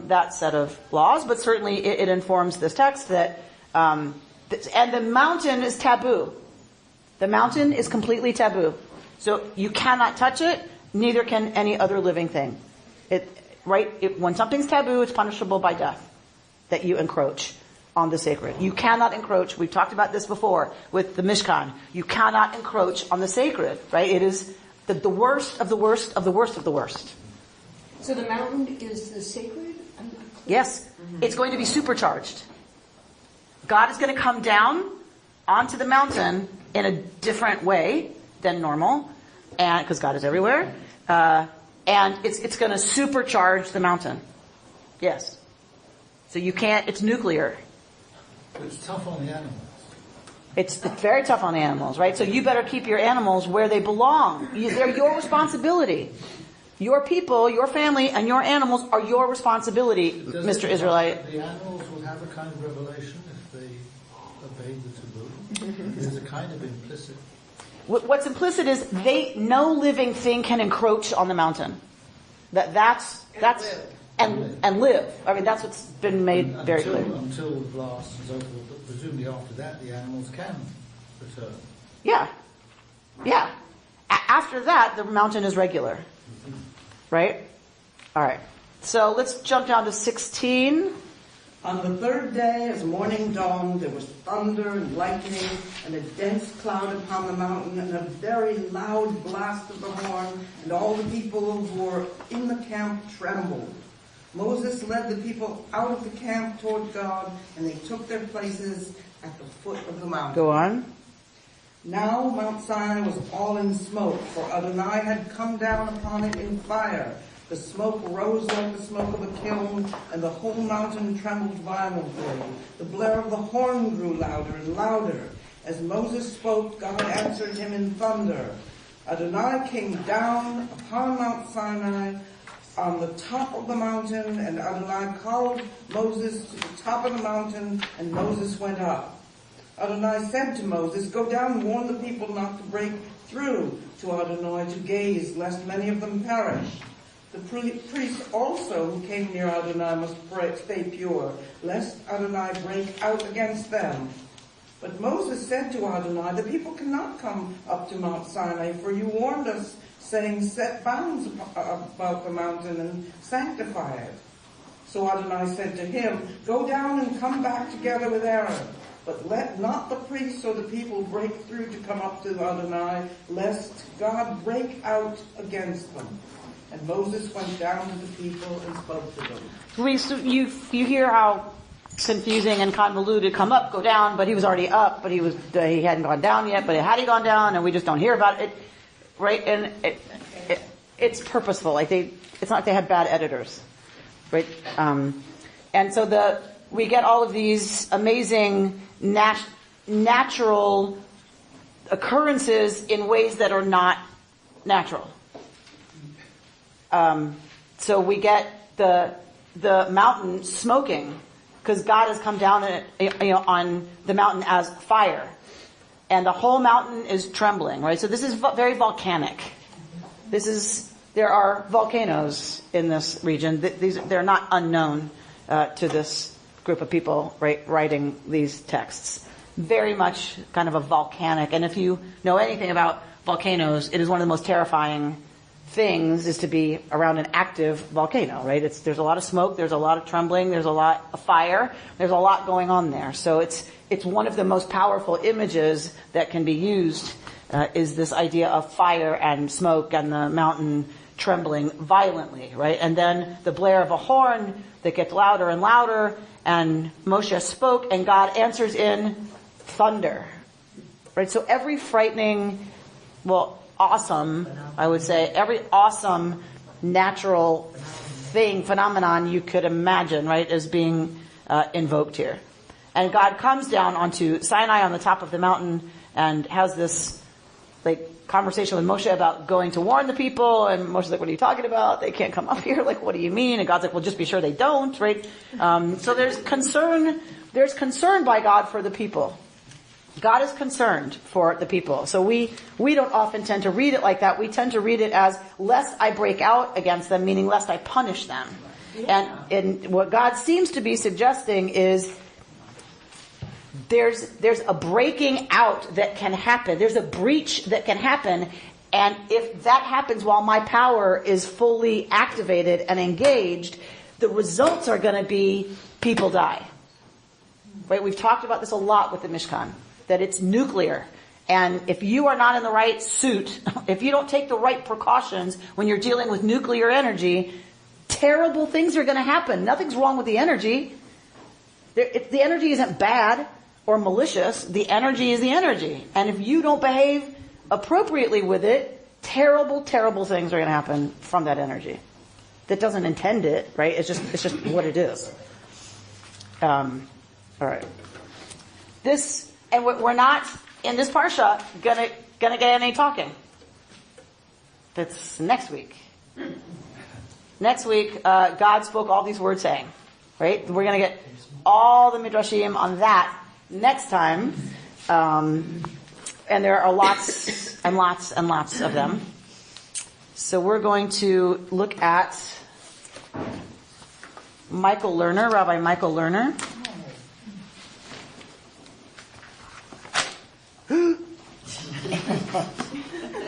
that set of laws, but certainly it informs this text that, and the mountain is taboo. The mountain is completely taboo. So you cannot touch it, neither can any other living thing. When something's taboo, it's punishable by death, that you encroach on the sacred. You cannot encroach. We've talked about this before with the Mishkan. You cannot encroach on the sacred, right? It is the worst of the worst of the worst of the worst. So the mountain is the sacred? Yes. It's going to be supercharged. God is going to come down onto the mountain in a different way than normal, and because God is everywhere, and it's going to supercharge the mountain. Yes. So you can't. It's nuclear. It's tough on the animals. It's very tough on the animals, right? So you better keep your animals where they belong. They're your responsibility. Your people, your family, and your animals are your responsibility, Mr. Israelite. The animals will have a kind of revelation if they obey the taboo. There's a kind of implicit. What's implicit is no living thing can encroach on the mountain. That's and live. I mean, that's what's been made very clear. Until the blast is over, but presumably after that, the animals can return. Yeah. After that, the mountain is regular. Right? All right. So let's jump down to 16. On the third day, as morning dawned, there was thunder and lightning and a dense cloud upon the mountain and a very loud blast of the horn, and all the people who were in the camp trembled. Moses led the people out of the camp toward God, and they took their places at the foot of the mountain. Go on. Now Mount Sinai was all in smoke, for Adonai had come down upon it in fire. The smoke rose like the smoke of a kiln, and the whole mountain trembled violently. The blare of the horn grew louder and louder. As Moses spoke, God answered him in thunder. Adonai came down upon Mount Sinai on the top of the mountain, and Adonai called Moses to the top of the mountain, and Moses went up. Adonai said to Moses, "Go down and warn the people not to break through to Adonai to gaze, lest many of them perish. The priests also who came near Adonai must stay pure, lest Adonai break out against them." But Moses said to Adonai, "The people cannot come up to Mount Sinai, for you warned us, saying, 'Set bounds about the mountain and sanctify it.'" So Adonai said to him, "Go down and come back together with Aaron. But let not the priests or the people break through to come up to Adonai, lest God break out against them." And Moses went down to the people and spoke to them. You hear how confusing and convoluted come up, go down, but he was already up, but he hadn't gone down yet, but had he gone down, and we just don't hear about it, right? And it's purposeful. It's not like they had bad editors, right? And so we get all of these amazing natural occurrences in ways that are not natural. So we get the mountain smoking because God has come down on the mountain as fire, and the whole mountain is trembling. Right. So this is very volcanic. There are volcanoes in this region. They're not unknown to this group of people writing these texts. Very much kind of a volcanic. And if you know anything about volcanoes, it is one of the most terrifying things is to be around an active volcano, right? There's a lot of smoke, there's a lot of trembling, there's a lot of fire, there's a lot going on there. So it's one of the most powerful images that can be used, is this idea of fire and smoke and the mountain trembling violently, right? And then the blare of a horn that gets louder and louder, and Moshe spoke, and God answers in thunder, right? So every frightening, awesome, I would say, every awesome natural phenomenon you could imagine, right, is being invoked here. And God comes down onto Sinai on the top of the mountain and has this conversation with Moshe about going to warn the people, and Moshe's like, what are you talking about? They can't come up here. What do you mean? And God's like, well, just be sure they don't, right? So there's concern by God for the people. God is concerned for the people. So we don't often tend to read it like that. We tend to read it as, lest I break out against them, meaning lest I punish them. Yeah. And what God seems to be suggesting is there's a breaking out that can happen. There's a breach that can happen. And if that happens while my power is fully activated and engaged, the results are going to be people die. Right? We've talked about this a lot with the Mishkan, that it's nuclear. And if you are not in the right suit, if you don't take the right precautions when you're dealing with nuclear energy, terrible things are going to happen. Nothing's wrong with the energy. The energy isn't bad or malicious. The energy is the energy. And if you don't behave appropriately with it, terrible, terrible things are going to happen from that energy. That doesn't intend it, right? It's just what it is. All right. And we're not in this parsha gonna get any talking. That's next week. Next week, God spoke all these words saying, right? We're gonna get all the midrashim on that next time, and there are lots and lots and lots of them. So we're going to look at Michael Lerner, Rabbi Michael Lerner.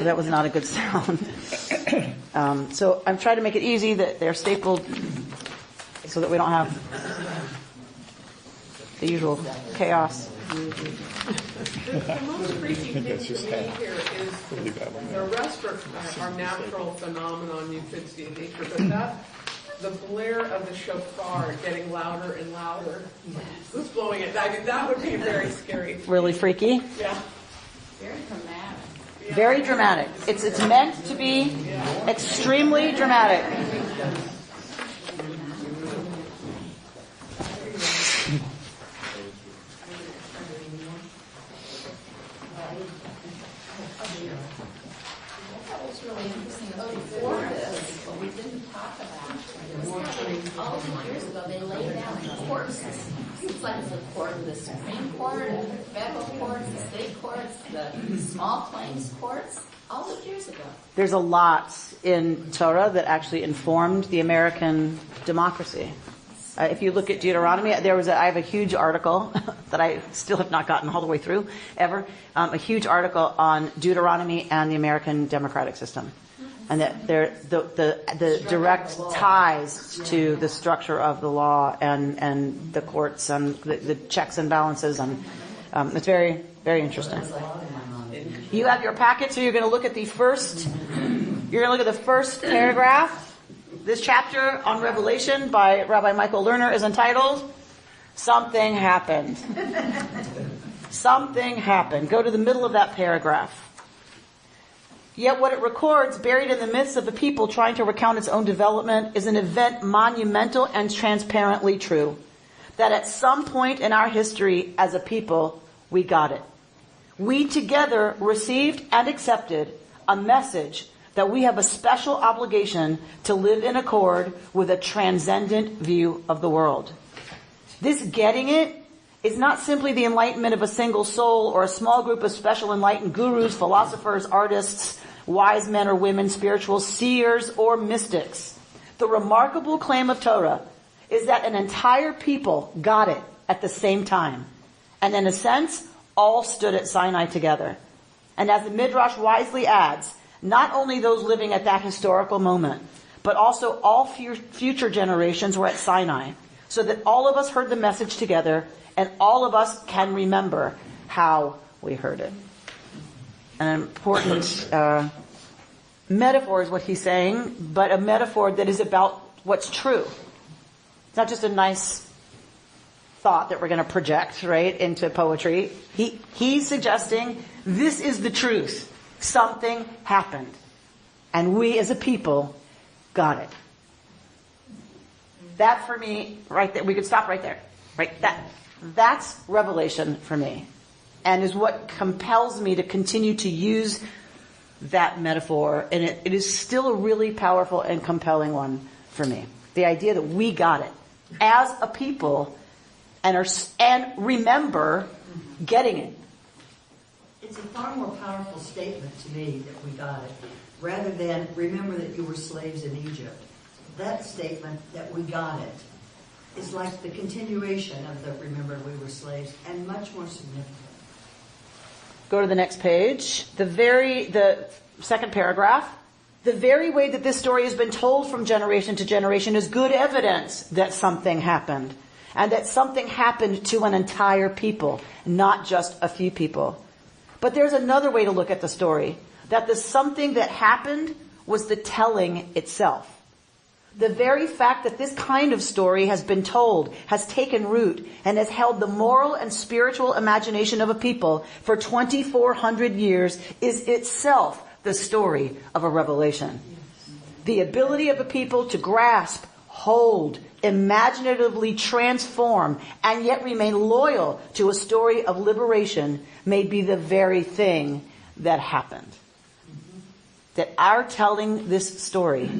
That was not a good sound. So I'm trying to make it easy that they're stapled so that we don't have the usual chaos. The most freaky thing to me here is the rest are natural phenomenon you could see in nature, but the blare of the shofar getting louder and louder. Who's blowing it? I mean, that would be very scary. Really freaky? Yeah. Very dramatic. Yeah. Very dramatic. It's meant to be extremely dramatic. Before this, what we didn't talk about, all these years ago, they laid down courts. It's like the court, the Supreme Court, the federal courts, the state courts, the small claims courts, all those years ago. There's a lot in Torah that actually informed the American democracy. If you look at Deuteronomy, I have a huge article that I still have not gotten all the way through, ever. A huge article on Deuteronomy and the American democratic system. And that the direct ties to the structure of the law and the courts and the checks and balances, and it's very, very interesting. You have your packet, so you're going to look at the first paragraph. This chapter on Revelation by Rabbi Michael Lerner is entitled, Something Happened. Something happened. Go to the middle of that paragraph. Yet what it records, buried in the midst of the people trying to recount its own development, is an event monumental and transparently true. That at some point in our history as a people, we got it. We together received and accepted a message that we have a special obligation to live in accord with a transcendent view of the world. This getting it is not simply the enlightenment of a single soul or a small group of special enlightened gurus, philosophers, artists, wise men or women, spiritual seers or mystics. The remarkable claim of Torah is that an entire people got it at the same time. And in a sense, all stood at Sinai together. And as the Midrash wisely adds, not only those living at that historical moment, but also all future generations were at Sinai, so that all of us heard the message together, and all of us can remember how we heard it. An important metaphor is what he's saying, but a metaphor that is about what's true. It's not just a nice thought that we're going to project, right, into poetry. He's suggesting this is the truth. Something happened. And we as a people got it. That for me, right there, we could stop right there. Right? That's revelation for me. And is what compels me to continue to use that metaphor. And it is still a really powerful and compelling one for me. The idea that we got it as a people and remember getting it. It's a far more powerful statement to me that we got it, rather than remember that you were slaves in Egypt. That statement that we got it is like the continuation of the remember we were slaves, and much more significant. Go to the next page. The second paragraph. The very way that this story has been told from generation to generation is good evidence that something happened. And that something happened to an entire people, not just a few people. But there's another way to look at the story. That the something that happened was the telling itself. The very fact that this kind of story has been told, has taken root, and has held the moral and spiritual imagination of a people for 2,400 years is itself the story of a revelation. The ability of a people to grasp, hold, imaginatively transform, and yet remain loyal to a story of liberation may be the very thing that happened. That our telling this story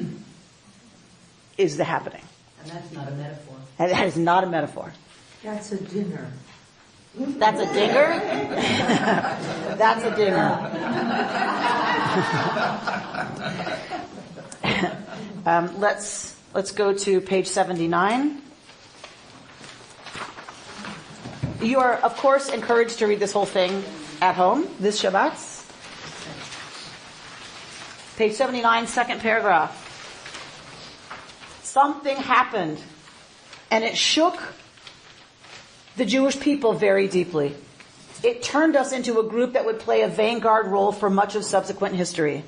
is the happening. And that's not a metaphor. And that is not a metaphor. That's a dinner. That's a dinger? That's a dinger. Let's go to page 79. You are, of course, encouraged to read this whole thing at home, this Shabbat. Page 79, second paragraph. Something happened, and it shook the Jewish people very deeply. It turned us into a group that would play a vanguard role for much of subsequent history.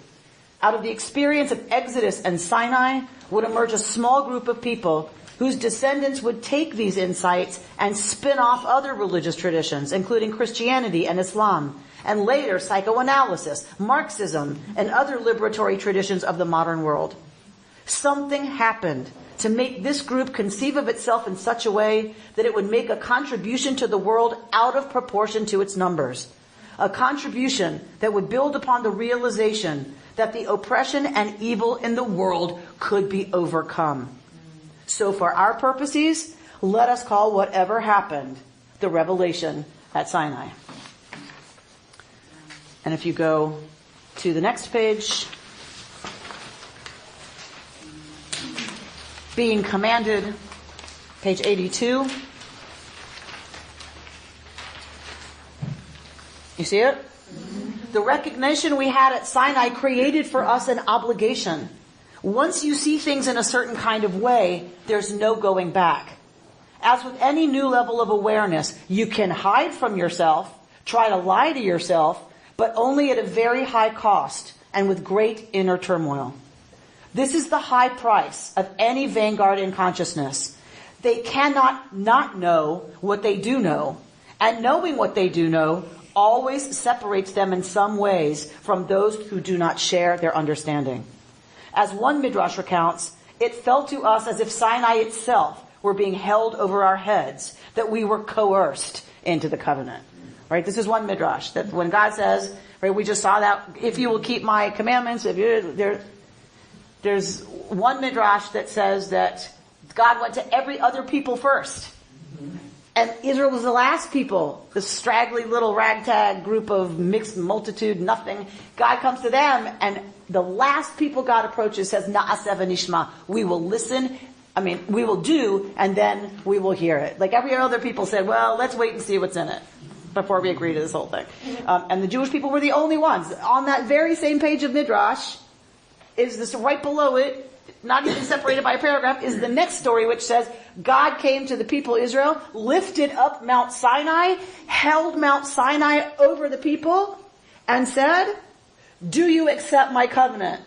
Out of the experience of Exodus and Sinai would emerge a small group of people whose descendants would take these insights and spin off other religious traditions, including Christianity and Islam, and later psychoanalysis, Marxism, and other liberatory traditions of the modern world. Something happened to make this group conceive of itself in such a way that it would make a contribution to the world out of proportion to its numbers. A contribution that would build upon the realization that the oppression and evil in the world could be overcome. So for our purposes, let us call whatever happened the revelation at Sinai. And if you go to the next page, being commanded, page 82. You see it? The recognition we had at Sinai created for us an obligation. Once you see things in a certain kind of way, there's no going back. As with any new level of awareness, you can hide from yourself, try to lie to yourself, but only at a very high cost and with great inner turmoil. This is the high price of any vanguard in consciousness. They cannot not know what they do know, and knowing what they do know always separates them in some ways from those who do not share their understanding. As one midrash recounts, it felt to us as if Sinai itself were being held over our heads, that we were coerced into the covenant. Right? This is one midrash, that when God says, right, we just saw that, if you will keep my commandments, there's one midrash that says that God went to every other people first. And Israel was the last people, this straggly little ragtag group of mixed multitude, nothing. God comes to them, and the last people God approaches says, Na'aseh v'nishma. We will listen, we will do, and then we will hear it. Like every other people said, well, let's wait and see what's in it. before we agree to this whole thing. And the Jewish people were the only ones. On that very same page of Midrash, is this right below it, not even separated by a paragraph, is the next story which says, God came to the people of Israel, lifted up Mount Sinai, held Mount Sinai over the people, and said, do you accept my covenant?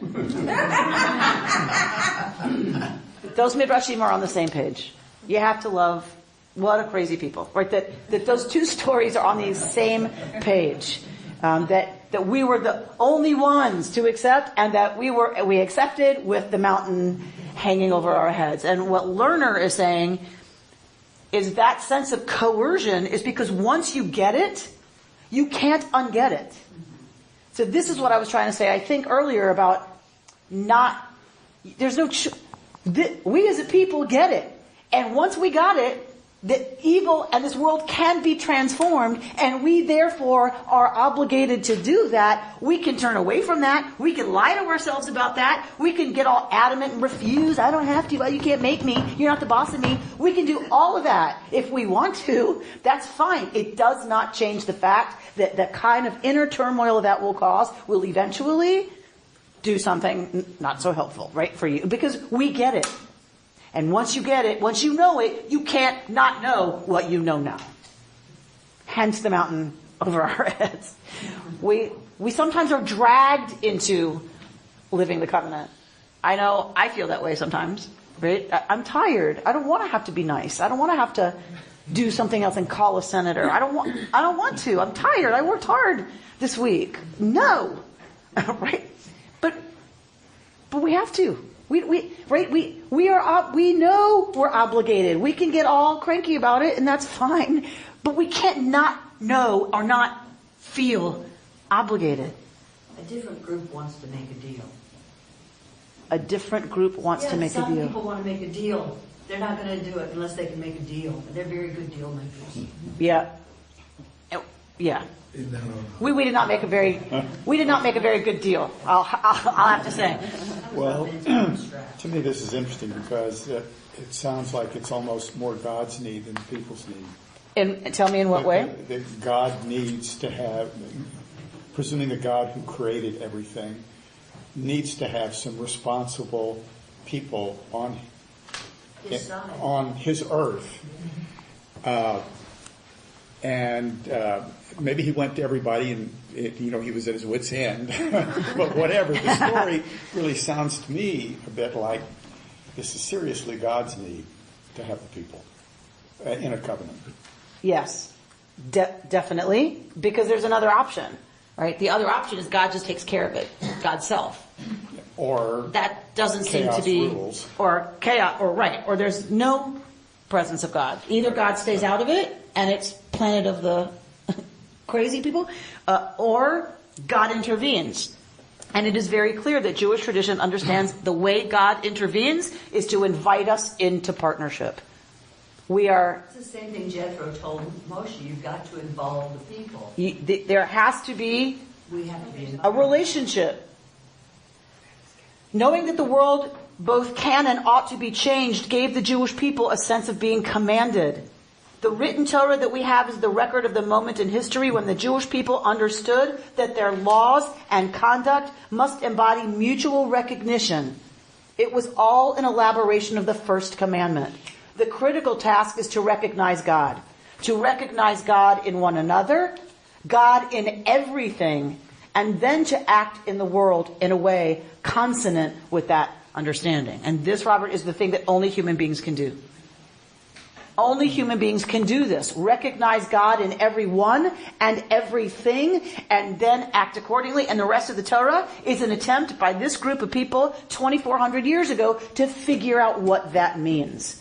Those Midrashim are on the same page. You have to love, what a crazy people, right? That those two stories are on the same page. That we were the only ones to accept, and that we accepted with the mountain hanging over our heads. And what Lerner is saying is that sense of coercion is because once you get it, you can't unget it. So this is what I was trying to say, I think earlier about we as a people get it. And once we got it, that evil and this world can be transformed, and we therefore are obligated to do that. We can turn away from that. We can lie to ourselves about that. We can get all adamant and refuse. I don't have to. Well, you can't make me. You're not the boss of me. We can do all of that if we want to. That's fine. It does not change the fact that the kind of inner turmoil that will cause will eventually do something not so helpful, right, for you, because we get it. And once you get it, once you know it, you can't not know what you know now. Hence the mountain over our heads. We sometimes are dragged into living the covenant. I know I feel that way sometimes, right? I'm tired. I don't want to have to be nice. I don't want to have to do something else and call a senator. I don't want to. I'm tired. I worked hard this week. No. Right? But we have to. We know we're obligated. We can get all cranky about it, and that's fine. But we can't not know or not feel obligated. A different group wants to make a deal. A different group wants to make a deal. Some people want to make a deal. They're not going to do it unless they can make a deal. And they're very good deal makers. Yeah. Yeah. We did not make a very good deal. I'll have to say. Well, to me this is interesting because it sounds like it's almost more God's need than people's need. And tell me in what way? That God needs to have, presuming the God who created everything, needs to have some responsible people on his earth. Maybe he went to everybody and, he was at his wit's end. But whatever, the story really sounds to me a bit like this is seriously God's need to have the people in a covenant. Yes, definitely, because there's another option, right? The other option is God just takes care of it, God's self. Or that doesn't seem to be, rules. Or chaos, or there's no presence of God. Either God stays out of it, and it's planet of the crazy people, or God intervenes. And it is very clear that Jewish tradition understands the way God intervenes is to invite us into partnership. It's the same thing Yitro told Moshe. You've got to involve the people. There has to be a relationship. Knowing that the world both can and ought to be changed gave the Jewish people a sense of being commanded. The written Torah that we have is the record of the moment in history when the Jewish people understood that their laws and conduct must embody mutual recognition. It was all an elaboration of the first commandment. The critical task is to recognize God in one another, God in everything, and then to act in the world in a way consonant with that understanding. And this, Robert, is the thing that only human beings can do. Only human beings can do this. Recognize God in everyone and everything, and then act accordingly. And the rest of the Torah is an attempt by this group of people 2,400 years ago to figure out what that means.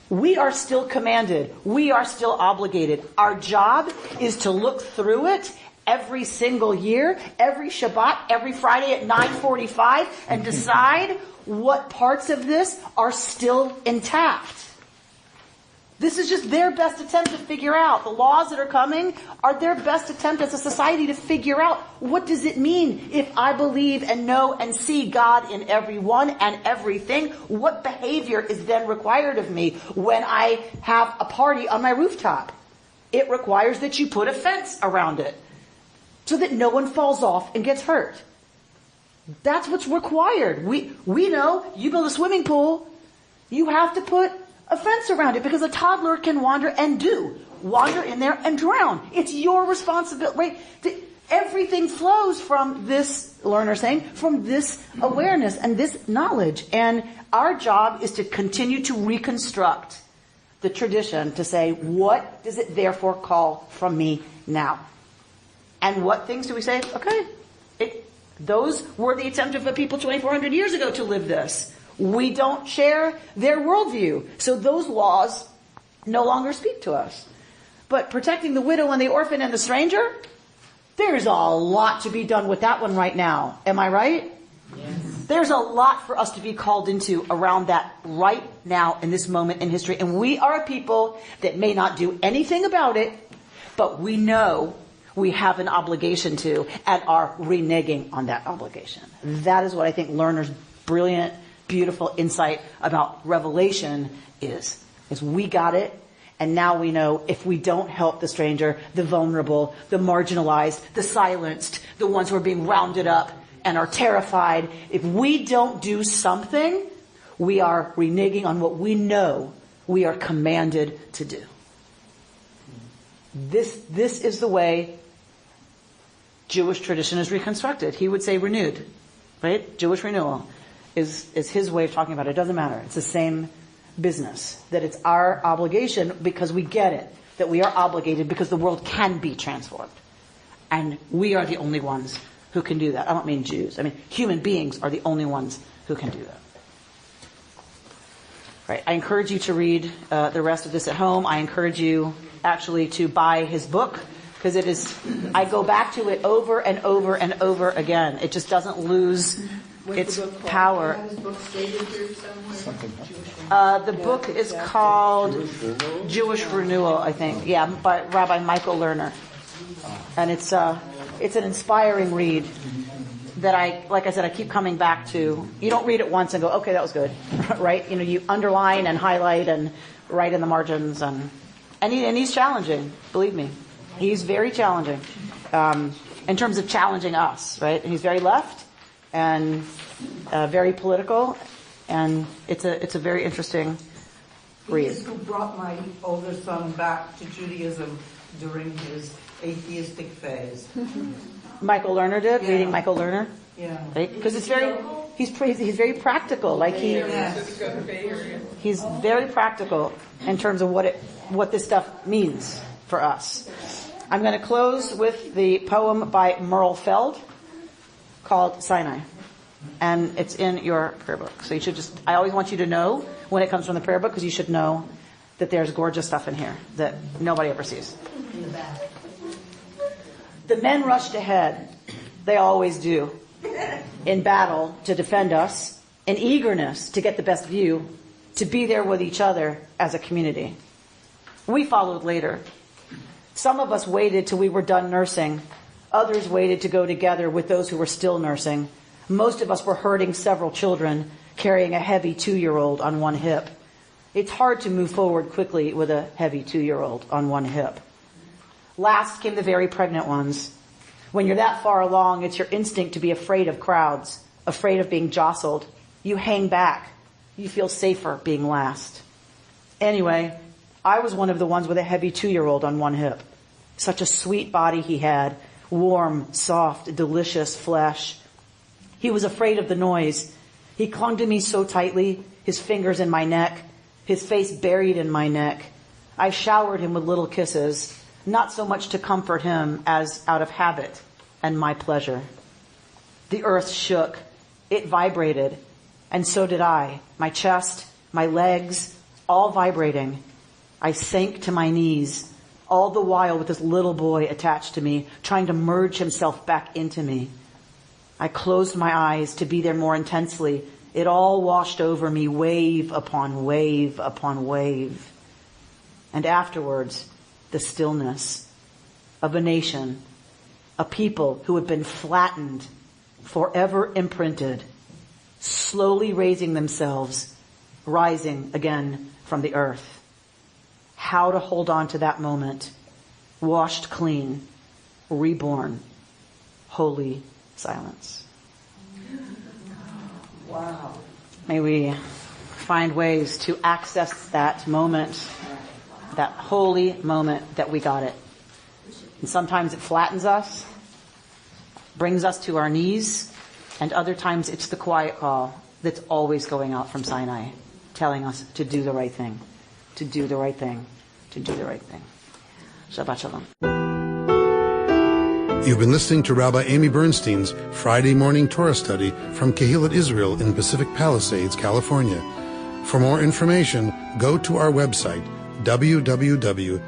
We are still commanded. We are still obligated. Our job is to look through it every single year, every Shabbat, every Friday at 9:45, and decide what parts of this are still intact. This is just their best attempt to figure out. The laws that are coming are their best attempt as a society to figure out what does it mean if I believe and know and see God in everyone and everything. What behavior is then required of me when I have a party on my rooftop? It requires that you put a fence around it so that no one falls off and gets hurt. That's what's required. We know you build a swimming pool, you have to put a fence around it because a toddler can wander in there and drown. It's your responsibility, right? Everything flows from this, learner saying, from this awareness and this knowledge. And our job is to continue to reconstruct the tradition to say, what does it therefore call from me now? And what things do we say? Okay, those were the attempt of the people 2,400 years ago to live this. We don't share their worldview. So those laws no longer speak to us. But protecting the widow and the orphan and the stranger, there's a lot to be done with that one right now. Am I right? Yes. There's a lot for us to be called into around that right now in this moment in history. And we are a people that may not do anything about it, but we know we have an obligation to and are reneging on that obligation. That is what I think Lerner's brilliant, beautiful insight about Revelation is we got it. And now we know if we don't help the stranger, the vulnerable, the marginalized, the silenced, the ones who are being rounded up and are terrified, if we don't do something, we are reneging on what we know we are commanded to do. This is the way Jewish tradition is reconstructed. He would say renewed, right? Jewish renewal is his way of talking about it. It doesn't matter. It's the same business, that it's our obligation because we get it, that we are obligated because the world can be transformed. And we are the only ones who can do that. I don't mean Jews. I mean, human beings are the only ones who can do that. Right. I encourage you to read the rest of this at home. I encourage you actually to buy his book because it is, I go back to it over and over and over again. It just doesn't lose its power. The book is called Jewish Renewal, I think. Yeah, by Rabbi Michael Lerner. And it's an inspiring read that like I said, I keep coming back to. You don't read it once and go, okay, that was good, right? You know, you underline and highlight and write in the margins, and he's challenging. Believe me, he's very challenging in terms of challenging us, right? He's very left and very political, and it's a very interesting read. He is who brought my older son back to Judaism during his atheistic phase. Michael Lerner did, reading Michael Lerner. Yeah. Right? Because he's very practical. Like he's very practical in terms of what this stuff means for us. I'm going to close with the poem by Merle Feld called Sinai. And it's in your prayer book. So you should I always want you to know when it comes from the prayer book, because you should know that there's gorgeous stuff in here that nobody ever sees. In the back. The men rushed ahead. They always do. In battle to defend us, in eagerness to get the best view, to be there with each other as a community. We followed later. Some of us waited till we were done nursing. Others waited to go together with those who were still nursing. Most of us were herding several children, carrying a heavy 2-year-old on one hip. It's hard to move forward quickly with a heavy 2-year-old on one hip. Last came the very pregnant ones. When you're that far along, it's your instinct to be afraid of crowds, afraid of being jostled. You hang back. You feel safer being last. Anyway, I was one of the ones with a heavy 2-year-old on one hip. Such a sweet body he had, warm, soft, delicious flesh. He was afraid of the noise. He clung to me so tightly, his fingers in my neck, his face buried in my neck. I showered him with little kisses, not so much to comfort him as out of habit and my pleasure. The earth shook. It vibrated. And so did I. My chest, my legs, all vibrating. I sank to my knees, all the while with this little boy attached to me, trying to merge himself back into me. I closed my eyes to be there more intensely. It all washed over me, wave upon wave upon wave. And afterwards, the stillness of a nation, a people who had been flattened, forever imprinted, slowly raising themselves, rising again from the earth. How to hold on to that moment washed clean, reborn, holy silence. Wow. May we find ways to access that moment, that holy moment that we got it. And sometimes it flattens us, brings us to our knees, and other times it's the quiet call that's always going out from Sinai, telling us to do the right thing, to do the right thing, to do the right thing. Shabbat Shalom. You've been listening to Rabbi Amy Bernstein's Friday morning Torah study from Kehillat Israel in Pacific Palisades, California. For more information, go to our website, www.ourki.org.